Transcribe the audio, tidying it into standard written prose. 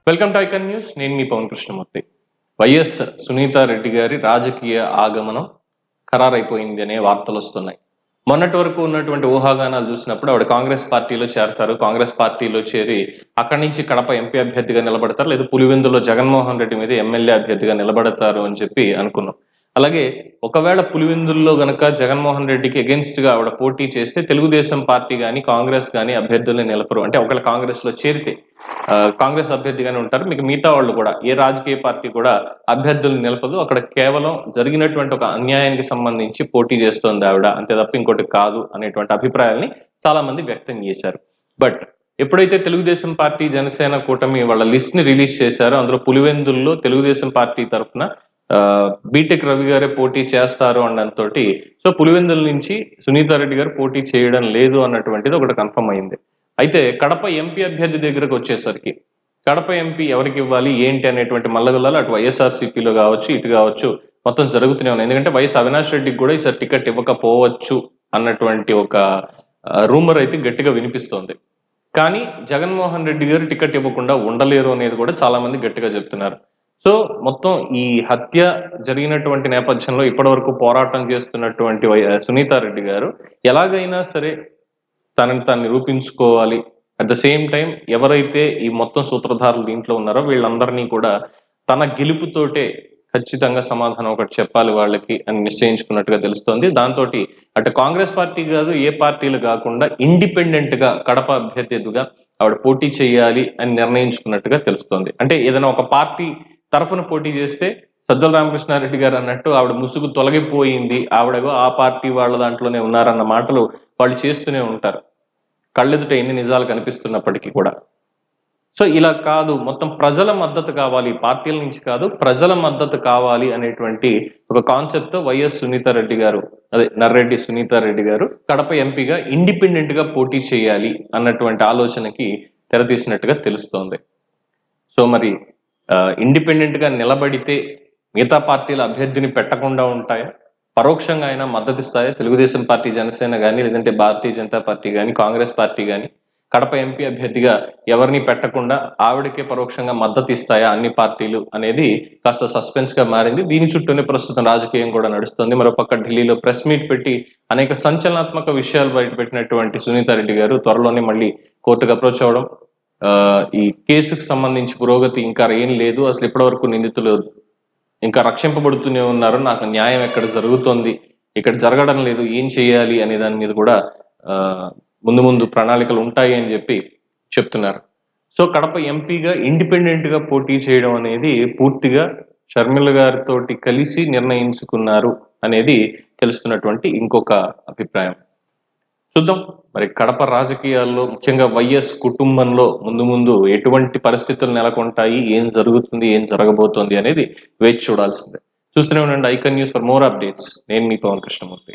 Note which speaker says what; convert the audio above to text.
Speaker 1: Welcome to icon news. నేను మీ Pawan Krishnamurthy. YS Sunitha Reddy గారి రాజకీయ ఆగమనం ఖరారైపోయింది అనే వార్తలు వస్తున్నాయి. మొన్నటి వరకు ఉన్నటువంటి ఊహాగానాలు చూసినప్పుడు ఆవిడ కాంగ్రెస్ పార్టీలో చేరతారు, కాంగ్రెస్ పార్టీలో చేరి అక్కడి నుంచి కడప ఎంపీ అభ్యర్థిగా నిలబడతారు, లేదా పులివెందులో జగన్మోహన్ రెడ్డి మీద ఎమ్మెల్యే అభ్యర్థిగా నిలబడతారు అని చెప్పి అనుకున్నాం. అలాగే ఒకవేళ పులివెందుల్లో గనక జగన్మోహన్ రెడ్డికి అగెన్స్ట్ గా ఆవిడ పోటీ చేస్తే తెలుగుదేశం పార్టీ కానీ కాంగ్రెస్ కానీ అభ్యర్థుల్ని నిలపరు. అంటే ఒకవేళ కాంగ్రెస్ లో చేరితే కాంగ్రెస్ అభ్యర్థిగానే ఉంటారు, మీకు మిగతా వాళ్ళు కూడా ఏ రాజకీయ పార్టీ కూడా అభ్యర్థులు నిలపదు. అక్కడ కేవలం జరిగినటువంటి ఒక అన్యాయానికి సంబంధించి పోటీ చేస్తోంది ఆవిడ, అంతే తప్ప ఇంకోటి కాదు అనేటువంటి అభిప్రాయాల్ని చాలా మంది వ్యక్తం చేశారు. బట్ ఎప్పుడైతే తెలుగుదేశం పార్టీ జనసేన కూటమి వాళ్ళ లిస్ట్ ని రిలీజ్ చేశారో అందులో పులివెందుల్లో తెలుగుదేశం పార్టీ తరఫున బీటెక్ రవి గారే పోటీ చేస్తారు అన్నంతో సో పులివెందుల నుంచి సునీతారెడ్డి గారు పోటీ చేయడం లేదు అన్నటువంటిది ఒకటి కన్ఫర్మ్ అయింది. అయితే కడప ఎంపీ అభ్యర్థి దగ్గరకు వచ్చేసరికి కడప ఎంపీ ఎవరికి ఇవ్వాలి ఏంటి అనేటువంటి మల్లగొల్లాలు అటు వైఎస్ఆర్సీపీలో కావచ్చు ఇటు కావచ్చు మొత్తం జరుగుతూనే ఉన్నాయి. ఎందుకంటే వైఎస్ అవినాష్ రెడ్డికి కూడా ఈసారి టికెట్ ఇవ్వకపోవచ్చు అన్నటువంటి ఒక రూమర్ అయితే గట్టిగా వినిపిస్తోంది. కానీ జగన్మోహన్ రెడ్డి గారు టికెట్ ఇవ్వకుండా ఉండలేరు అనేది కూడా చాలా మంది గట్టిగా చెప్తున్నారు. సో మొత్తం ఈ హత్య జరిగినటువంటి నేపథ్యంలో ఇప్పటి వరకు పోరాటం చేస్తున్నటువంటి సునీతారెడ్డి గారు ఎలాగైనా సరే తనని తాను నిరూపించుకోవాలి. అట్ ద సేమ్ టైం ఎవరైతే ఈ మొత్తం సూత్రధారులు దీంట్లో ఉన్నారో వీళ్ళందరినీ కూడా తన గెలుపుతోటే ఖచ్చితంగా సమాధానం ఒకటి చెప్పాలి వాళ్ళకి అని నిశ్చయించుకున్నట్టుగా తెలుస్తోంది. దాంతో అటు కాంగ్రెస్ పార్టీ కాదు ఏ పార్టీలు కాకుండా ఇండిపెండెంట్ గా కడప అభ్యర్థిగా ఆవిడ పోటీ చేయాలి అని నిర్ణయించుకున్నట్టుగా తెలుస్తోంది. అంటే ఏదైనా ఒక పార్టీ తరఫున పోటీ చేస్తే సజ్జల రామకృష్ణారెడ్డి గారు అన్నట్టు ఆవిడ ముసుగు తొలగిపోయింది, ఆవిడగో ఆ పార్టీ వాళ్ళ దాంట్లోనే ఉన్నారన్న మాటలు వాళ్ళు చేస్తూనే ఉంటారు కళ్ళెదుట ఎన్ని నిజాలు కనిపిస్తున్నప్పటికీ కూడా. సో ఇలా కాదు, మొత్తం ప్రజల మద్దతు కావాలి, పార్టీల నుంచి కాదు ప్రజల మద్దతు కావాలి అనేటువంటి ఒక కాన్సెప్ట్ తో వైఎస్ సునీతారెడ్డి గారు, అదే నర్రెడ్డి సునీతారెడ్డి గారు కడప ఎంపీగా ఇండిపెండెంట్ గా పోటీ చేయాలి అన్నటువంటి ఆలోచనకి తెరతీసినట్టుగా తెలుస్తోంది. సో మరి ఇండిపెండెంట్ గా నిలబడితే మిగతా పార్టీల అభ్యర్థిని పెట్టకుండా ఉంటాయా, పరోక్షంగా అయినా మద్దతు ఇస్తాయా తెలుగుదేశం పార్టీ జనసేన కానీ లేదంటే భారతీయ జనతా పార్టీ కానీ కాంగ్రెస్ పార్టీ కానీ కడప ఎంపీ అభ్యర్థిగా ఎవరిని పెట్టకుండా ఆవిడకే పరోక్షంగా మద్దతు ఇస్తాయా అన్ని పార్టీలు అనేది కాస్త సస్పెన్స్ గా మారింది. దీని చుట్టూనే ప్రస్తుతం రాజకీయం కూడా నడుస్తుంది. మరోపక్క ఢిల్లీలో ప్రెస్ మీట్ పెట్టి అనేక సంచలనాత్మక విషయాలు బయటపెట్టినటువంటి సునీతారెడ్డి గారు త్వరలోనే మళ్ళీ కోర్టుకు అప్రోచ్ అవడం, ఈ కేసుకు సంబంధించి పురోగతి ఇంకా ఏం లేదు, అసలు ఇప్పటివరకు నిందితులు ఇంకా రక్షింపబడుతూనే ఉన్నారు, నాకు న్యాయం ఎక్కడ జరుగుతోంది, ఇక్కడ జరగడం లేదు, ఏం చేయాలి అనే దాని మీద కూడా ముందు ముందు ప్రణాళికలు ఉంటాయి అని చెప్పి చెప్తున్నారు. సో కడప ఎంపీగా ఇండిపెండెంట్ గా పోటీ చేయడం అనేది పూర్తిగా షర్మిల గారితో కలిసి నిర్ణయించుకున్నారు అనేది తెలుస్తున్నటువంటి ఇంకొక అభిప్రాయం. చూద్దాం మరి కడప రాజకీయాల్లో ముఖ్యంగా వైఎస్ కుటుంబంలో ముందు ముందు ఎటువంటి పరిస్థితులు నెలకొంటాయి, ఏం జరుగుతుంది, ఏం జరగబోతోంది అనేది వేచి చూడాల్సిందే. చూస్తూనే ఉండండి icon news for more updates. నేను మీ పవన్ కృష్ణమూర్తి.